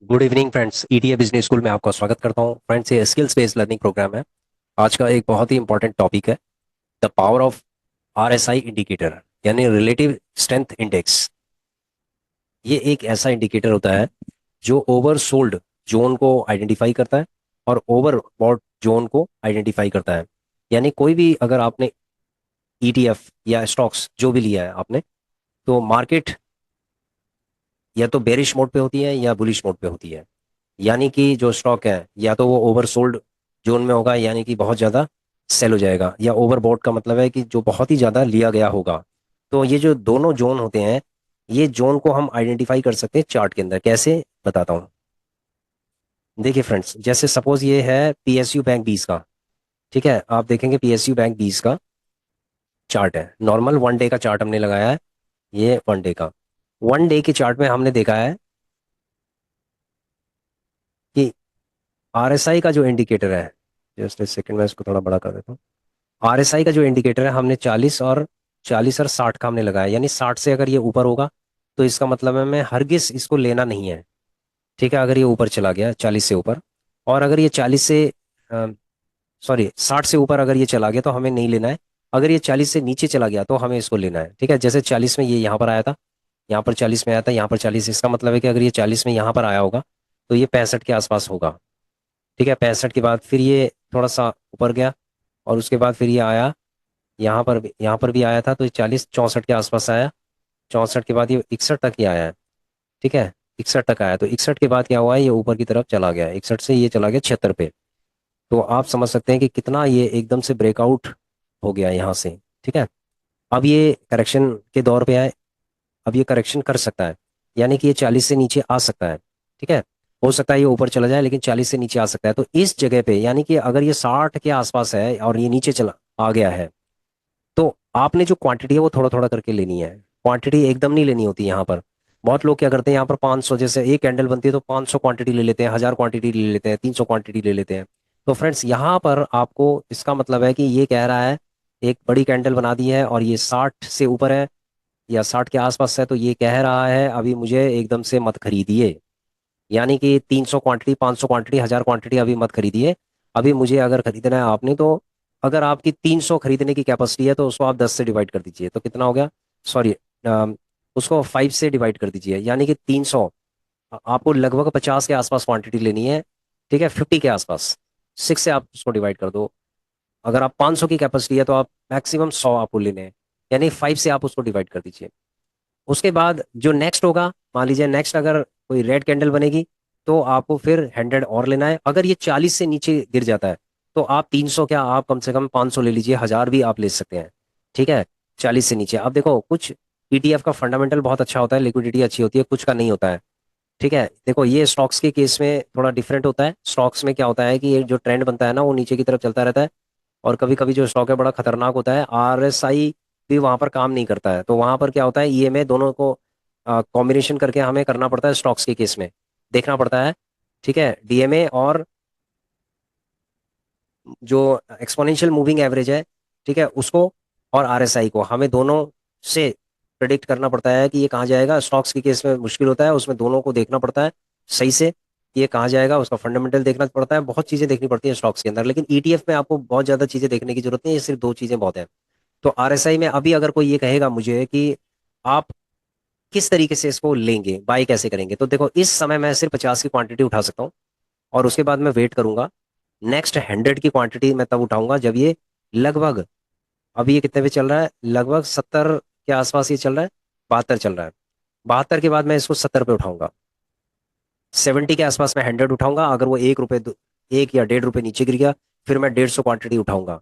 Good evening friends. ETA business school में आपका स्वागत करता हूं फ्रेंड्स। ये स्किल्स बेस्ड लर्निंग प्रोग्राम है। आज का एक बहुत ही इंपॉर्टेंट टॉपिक है the power of RSI indicator, यानी रिलेटिव स्ट्रेंथ इंडेक्स। ये एक ऐसा इंडिकेटर होता है जो ओवरसोल्ड जोन को आइडेंटिफाई करता है और ओवरबॉट जोन को आइडेंटिफाई करता है। यानी कोई भी अगर आपने ईटीएफ या स्टॉक्स जो भी लिया है आपने, तो मार्केट या तो बेरिश मोड पे होती है या बुलिश मोड पे होती है। यानी कि जो स्टॉक है या तो वो ओवरसोल्ड जोन में होगा, यानी कि बहुत ज़्यादा सेल हो जाएगा, या ओवरबॉट का मतलब है कि जो बहुत ही ज़्यादा लिया गया होगा। तो ये जो दोनों जोन होते हैं, ये जोन को हम आइडेंटिफाई कर सकते हैं चार्ट के अंदर। कैसे, बताता हूँ। देखिए फ्रेंड्स, जैसे सपोज ये है पीएसयू बैंक 20 का। ठीक है, आप देखेंगे पीएसयू बैंक 20 का चार्ट है। नॉर्मल वन डे का चार्ट हमने लगाया है। ये वन डे का, वन डे के चार्ट में हमने देखा है कि आरएसआई का जो इंडिकेटर है, जस्ट एक सेकंड में इसको थोड़ा बड़ा कर देता हूँ। आरएसआई का जो इंडिकेटर है हमने 40 और 60 का हमने लगाया। यानी 60 से अगर ये ऊपर होगा तो इसका मतलब है मैं हरगिज इसको लेना नहीं है। ठीक है, अगर ये ऊपर चला गया 40 से ऊपर, और अगर ये 40 से सॉरी 60 से ऊपर अगर ये चला गया तो हमें नहीं लेना है। अगर ये 40 से नीचे चला गया तो हमें इसको लेना है। ठीक है, जैसे 40 में ये यहाँ पर आया था, यहाँ पर 40 में आया था, यहाँ पर 40। इसका मतलब है कि अगर ये 40 में यहाँ पर आया होगा तो ये 65 के आसपास होगा। ठीक है, 65 के बाद फिर ये थोड़ा सा ऊपर गया, और उसके बाद फिर ये आया, यहाँ पर भी आया था, तो ये 40 64 के आसपास आया। 64 के बाद ये 61 तक ही आया है। ठीक है, 61 तक आया, तो 61 के बाद क्या हुआ है, ये ऊपर की तरफ चला गया। 61 से ये चला गया 76 पे। तो आप समझ सकते हैं कि कितना ये एकदम से ब्रेकआउट हो गया यहाँ से। ठीक है, अब ये करेक्शन के दौर पे है। अब ये करेक्शन कर सकता है, यानी कि ये 40 से नीचे आ सकता है। ठीक है, हो सकता है ये ऊपर चला जाए, लेकिन 40 से नीचे आ सकता है। तो इस जगह पे, यानी कि अगर ये 60 के आसपास है और ये नीचे चला आ गया है, तो आपने जो क्वांटिटी है वो थोड़ा थोड़ा करके लेनी है। क्वांटिटी एकदम नहीं लेनी होती यहाँ पर। बहुत लोग क्या करते हैं, यहाँ पर 500, जैसे एक कैंडल बनती है तो 500 क्वांटिटी ले लेते हैं, 1000 क्वांटिटी ले लेते हैं, 300 क्वांटिटी ले लेते हैं। तो फ्रेंड्स, यहाँ पर आपको, इसका मतलब है कि ये कह रहा है, एक बड़ी कैंडल बना दी है और ये 60 से ऊपर है या 60 के आसपास है, तो ये कह रहा है अभी मुझे एकदम से मत खरीदिए। यानी कि 300 क्वांटिटी, 500 क्वांटिटी, 1000 क्वांटिटी अभी मत खरीदिए। अभी मुझे अगर खरीदना है आपने, तो अगर आपकी 300 खरीदने की कैपेसिटी है तो उसको आप 10 से डिवाइड कर दीजिए, तो कितना हो गया, सॉरी, उसको 5 से डिवाइड कर दीजिए। यानी कि 300, आपको लगभग 50 के आसपास क्वांटिटी लेनी है। ठीक है, 50 के आसपास, 6 से आप उसको डिवाइड कर दो। अगर आप 500 की कैपेसिटी है तो आप मैक्सिमम 100 आपको लेने हैं, यानी 5 से आप उसको डिवाइड कर दीजिए। उसके बाद जो नेक्स्ट होगा, मान लीजिए नेक्स्ट अगर कोई रेड कैंडल बनेगी, तो आपको फिर 100 और लेना है। अगर ये 40 से नीचे गिर जाता है तो आप 300 क्या, आप कम से कम 500 ले लीजिए, 1000 भी आप ले सकते हैं। ठीक है, 40 से नीचे। अब देखो, कुछ ईटीएफ का फंडामेंटल बहुत अच्छा होता है, लिक्विडिटी अच्छी होती है, कुछ का नहीं होता है। ठीक है, देखो ये स्टॉक्स के केस में थोड़ा डिफरेंट होता है। स्टॉक्स में क्या होता है कि ये जो ट्रेंड बनता है ना, वो नीचे की तरफ चलता रहता है। और कभी कभी जो स्टॉक है बड़ा खतरनाक होता है, आरएसआई भी वहां पर काम नहीं करता है। तो वहां पर क्या होता है, ईएमए दोनों को कॉम्बिनेशन करके हमें करना पड़ता है। स्टॉक्स के केस में देखना पड़ता है। ठीक है, डीएमए और जो एक्सपोनेंशियल मूविंग एवरेज है, ठीक है, उसको और आरएसआई को हमें दोनों से प्रिडिक्ट करना पड़ता है कि ये कहाँ जाएगा। स्टॉक्स के केस में मुश्किल होता है, उसमें दोनों को देखना पड़ता है सही से कि ये कहाँ जाएगा। उसका फंडामेंटल देखना पड़ता है, बहुत चीजें देखनी पड़ती है स्टॉक्स के अंदर। लेकिन ईटीएफ में आपको बहुत ज्यादा चीजें देखने की जरूरत नहीं है, ये सिर्फ दो चीजें बहुत है। तो आरएसआई में अभी अगर कोई ये कहेगा मुझे कि आप किस तरीके से इसको लेंगे, बाय कैसे करेंगे, तो देखो इस समय मैं सिर्फ 50 की क्वांटिटी उठा सकता हूँ, और उसके बाद मैं वेट करूंगा। नेक्स्ट 100 की क्वांटिटी मैं तब उठाऊंगा जब ये लगभग, अभी ये कितने पे चल रहा है, लगभग 70 के आसपास ये चल रहा है, 72 चल रहा है। 72 के बाद मैं इसको 70 पे उठाऊंगा। 70 के आसपास मैं 100 उठाऊंगा। अगर वो 1 रुपए, 1 या 1.5 रुपए नीचे गिर गया, फिर मैं 150 क्वांटिटी उठाऊंगा।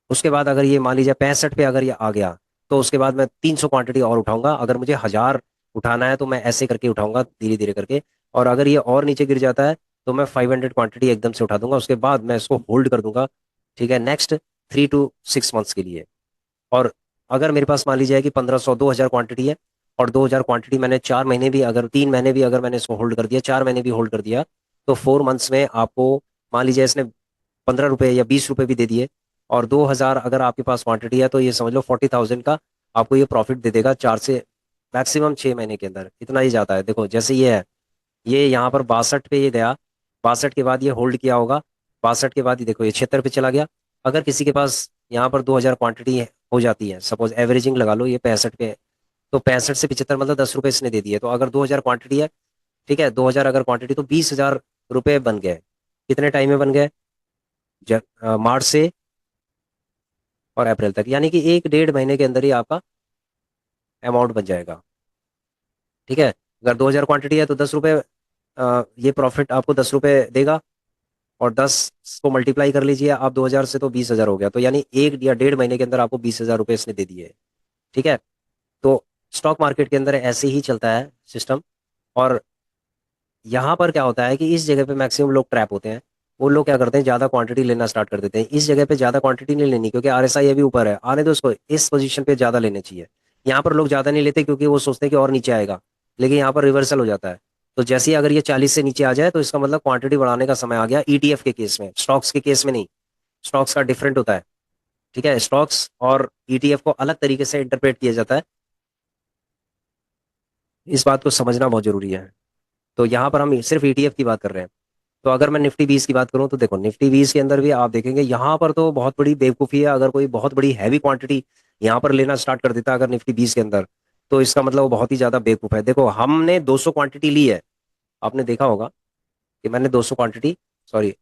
उसके बाद अगर ये मान लीजिए 65 पे अगर ये आ गया, तो उसके बाद मैं 300 क्वांटिटी और उठाऊंगा। अगर मुझे 1000 उठाना है तो मैं ऐसे करके उठाऊंगा, धीरे धीरे करके। और अगर ये और नीचे गिर जाता है तो मैं 500 क्वांटिटी एकदम से उठा दूंगा। उसके बाद मैं इसको होल्ड कर दूंगा, ठीक है, नेक्स्ट 3 to 6 मंथ्स के लिए। और अगर मेरे पास मान लीजिए कि 1500 2000 क्वांटिटी है, और 2000 क्वांटिटी मैंने 4 महीने भी, अगर 3 महीने भी अगर मैंने इसको होल्ड कर दिया, 4 महीने भी होल्ड कर दिया, तो 4 मंथ्स में आपको, मान लीजिए इसने 15 रुपए या 20 रुपए भी दे दिए, और 2000 अगर आपके पास क्वांटिटी है, तो ये समझ लो 40,000 का आपको ये प्रॉफिट दे देगा। 4 से मैक्सिमम 6 महीने के अंदर इतना ही जाता है। देखो जैसे ये है, ये यहाँ पर 62 पे ये गया, 62 के बाद ये होल्ड किया होगा, 62 के बाद ये देखो ये 76 पे चला गया। अगर किसी के पास यहाँ पर 2000 क्वांटिटी हो जाती है, सपोज एवरेजिंग लगा लो, ये 65 पे है, तो 65 से 75 मतलब 10 रुपए इसने दे दिए। तो अगर 2000 क्वांटिटी है, ठीक है, 2000 अगर क्वांटिटी, तो 20,000 रुपए बन गए। कितने टाइम में बन गए? मार्च से और अप्रैल तक, यानी कि 1 डेढ़ महीने के अंदर ही आपका अमाउंट बन जाएगा। ठीक है, अगर 2000 क्वांटिटी है तो 10 रुपए, ये प्रॉफिट आपको 10 रुपए देगा। और 10 को मल्टीप्लाई कर लीजिए आप 2000 से, तो 20,000 हो गया। तो यानी 1 या 1.5 महीने के अंदर आपको 20,000 रुपए इसने दे दिए। ठीक है, तो स्टॉक मार्केट के अंदर ऐसे ही चलता है सिस्टम। और यहाँ पर क्या होता है कि इस जगह पे मैक्सिमम लोग ट्रैप होते हैं। वो लोग क्या करते हैं, ज्यादा क्वांटिटी लेना स्टार्ट कर देते हैं। इस जगह पे ज्यादा क्वांटिटी नहीं लेनी, क्योंकि आरएसआई अभी ऊपर है, आने दो उसको, इस पोजीशन पे ज्यादा लेने चाहिए। यहाँ पर लोग ज्यादा नहीं लेते क्योंकि वो सोचते हैं कि और नीचे आएगा, लेकिन यहाँ पर रिवर्सल हो जाता है। तो जैसे ही अगर ये 40 से नीचे आ जाए, तो इसका मतलब क्वांटिटी बढ़ाने का समय आ गया, ईटीएफ के केस में, स्टॉक्स के केस में नहीं। स्टॉक्स का डिफरेंट होता है। ठीक है, स्टॉक्स और ईटीएफ को अलग तरीके से इंटरप्रेट किया जाता है। इस बात को समझना बहुत जरूरी है। तो यहाँ पर हम सिर्फ ईटीएफ की बात कर रहे हैं। तो अगर मैं निफ्टी 20 की बात करूं, तो देखो निफ्टी 20 के अंदर भी आप देखेंगे यहाँ पर तो बहुत बड़ी बेवकूफ़ी है। अगर कोई बहुत बड़ी हैवी क्वांटिटी यहाँ पर लेना स्टार्ट कर देता है अगर निफ्टी 20 के अंदर, तो इसका मतलब वो बहुत ही ज्यादा बेवकूफ़ है। देखो हमने 200 क्वांटिटी ली है, आपने देखा होगा कि मैंने 200 क्वांटिटी, सॉरी,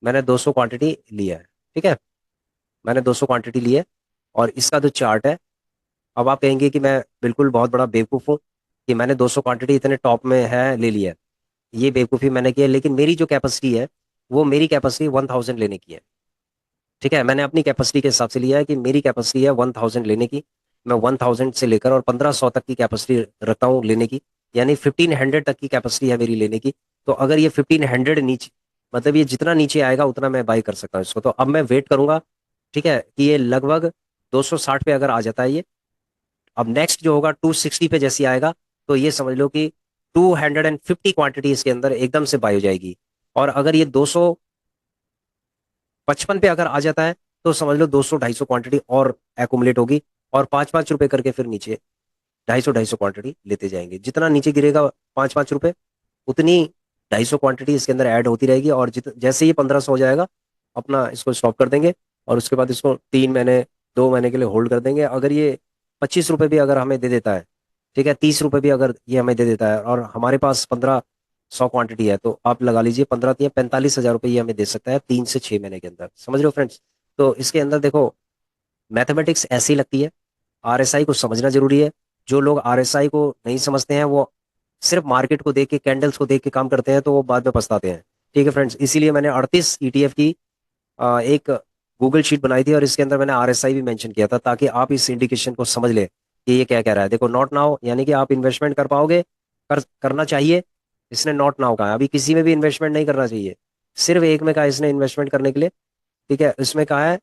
मैंने 200 क्वांटिटी ली है। ठीक है, मैंने 200 क्वांटिटी ली है, और इसका जो चार्ट है, अब आप कहेंगे कि मैं बिल्कुल बहुत बड़ा बेवकूफ़ हूँ कि मैंने 200 क्वांटिटी इतने टॉप में है ले लिया है। ये बेवकूफ़ी मैंने की है, लेकिन मेरी जो कैपेसिटी है, वो मेरी कैपेसिटी 1000 लेने की है। ठीक है, मैंने अपनी कैपेसिटी के हिसाब से लिया है कि मेरी कैपेसिटी है 1000 लेने की। मैं 1000 से लेकर और 1500 तक की कैपेसिटी रखता हूँ लेने की, यानी 1500 तक की कैपेसिटी है मेरी लेने की। तो अगर ये 1500 नीचे, मतलब ये जितना नीचे आएगा उतना मैं बाई कर सकता हूँ इसको। तो अब मैं वेट करूंगा, ठीक है, कि ये लगभग 260 पे अगर आ जाता है ये, अब नेक्स्ट जो होगा 260 पे जैसी आएगा, तो ये समझ लो कि 250 क्वांटिटी इसके अंदर एकदम से बाई हो जाएगी। और अगर ये 255 पे अगर आ जाता है, तो समझ लो 200 250 क्वांटिटी और एकुमुलेट होगी, और 5 5 रुपए करके फिर नीचे 250 250 क्वांटिटी लेते जाएंगे। जितना नीचे गिरेगा 5 5 रुपए, उतनी 250 क्वांटिटी इसके अंदर ऐड होती रहेगी। और जैसे ही 1500 हो जाएगा, अपना इसको स्टॉप कर देंगे, और उसके बाद इसको 3 महीने 2 महीने के लिए होल्ड कर देंगे। अगर ये 25 रुपए भी अगर हमें दे देता है, ठीक है, 30 रुपए भी अगर ये हमें दे देता है, और हमारे पास 1500 क्वांटिटी है, तो आप लगा लीजिए 15 3 45 हजार रुपये ये हमें दे सकता है 3 से 6 महीने के अंदर। समझ रहे हो फ्रेंड्स? तो इसके अंदर देखो, मैथमेटिक्स ऐसी लगती है। आरएसआई को समझना जरूरी है। जो लोग आरएसआई को नहीं समझते हैं, वो सिर्फ मार्केट को देख के, कैंडल्स को देख के काम करते हैं, तो वो बाद में पछताते हैं। ठीक है फ्रेंड्स, इसीलिए मैंने 38 ईटीएफ की एक गूगल शीट बनाई थी, और इसके अंदर मैंने आरएसआई भी मेंशन किया था, ताकि आप इस इंडिकेशन को समझ ले कि ये क्या कह रहा है। देखो, नॉट नाउ यानी कि आप इन्वेस्टमेंट कर पाओगे, करना चाहिए। इसने नॉट नाउ कहा है, अभी किसी में भी इन्वेस्टमेंट नहीं करना चाहिए। सिर्फ एक में कहा इसने इन्वेस्टमेंट करने के लिए। ठीक है, इसमें कहा है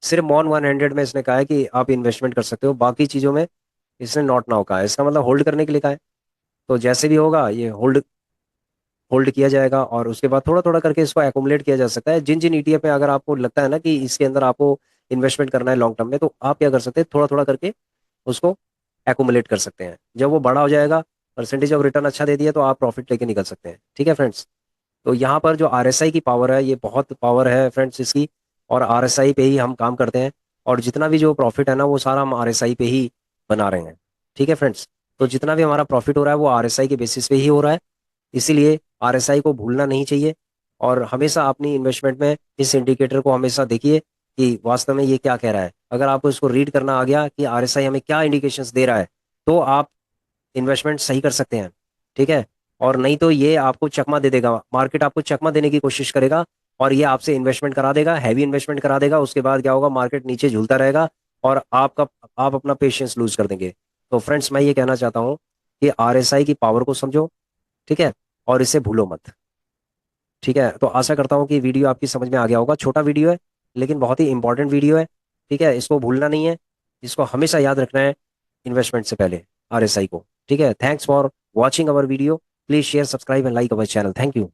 सिर्फ मॉन 100 में इसने कहा है कि आप इन्वेस्टमेंट कर सकते हो, बाकी चीजों में इसने नॉट नाउ कहा है। इसका मतलब होल्ड करने के लिए कहा है। तो जैसे भी होगा ये होल्ड होल्ड किया जाएगा, और उसके बाद थोड़ा थोड़ा करके इसको एकुमुलेट किया जा सकता है। जिन जिन ईटीएफ में अगर आपको लगता है ना कि इसके अंदर आपको इन्वेस्टमेंट करना है लॉन्ग टर्म में, तो आप क्या कर सकते हैं, थोड़ा थोड़ा करके उसको एकुमुलेट कर सकते हैं। जब वो बड़ा हो जाएगा, परसेंटेज ऑफ रिटर्न अच्छा दे दिया, तो आप प्रॉफिट लेके निकल सकते हैं। ठीक है फ्रेंड्स, तो यहाँ पर जो आरएसआई की पावर है, ये बहुत पावर है फ्रेंड्स इसकी। और आरएसआई पे ही हम काम करते हैं, और जितना भी जो प्रॉफिट है ना, वो सारा हम आरएसआई पे ही बना रहे हैं। ठीक है फ्रेंड्स, तो जितना भी हमारा प्रॉफिट हो रहा है, वो आरएसआई के बेसिस पे ही हो रहा है। इसीलिए आरएसआई को भूलना नहीं चाहिए। और हमेशा अपनी इन्वेस्टमेंट में इस इंडिकेटर को हमेशा देखिए कि वास्तव में ये क्या कह रहा है। अगर आपको इसको रीड करना आ गया कि आरएसआई हमें क्या इंडिकेशंस दे रहा है, तो आप इन्वेस्टमेंट सही कर सकते हैं। ठीक है, और नहीं तो ये आपको चकमा दे देगा, मार्केट आपको चकमा देने की कोशिश करेगा, और ये आपसे इन्वेस्टमेंट करा देगा, हैवी इन्वेस्टमेंट करा देगा। उसके बाद क्या होगा, मार्केट नीचे झूलता रहेगा, और आप अपना पेशेंस लूज कर देंगे। तो फ्रेंड्स, मैं ये कहना चाहता हूँ कि आरएसआई की पावर को समझो, ठीक है, और इसे भूलो मत। ठीक है, तो आशा करता हूँ कि वीडियो आपकी समझ में आ गया होगा। छोटा वीडियो है, लेकिन बहुत ही इंपॉर्टेंट वीडियो है। ठीक है, इसको भूलना नहीं है, इसको हमेशा याद रखना है इन्वेस्टमेंट से पहले, आरएसआई को। ठीक है, thanks for watching our video. Please share, subscribe and like our channel. Thank you.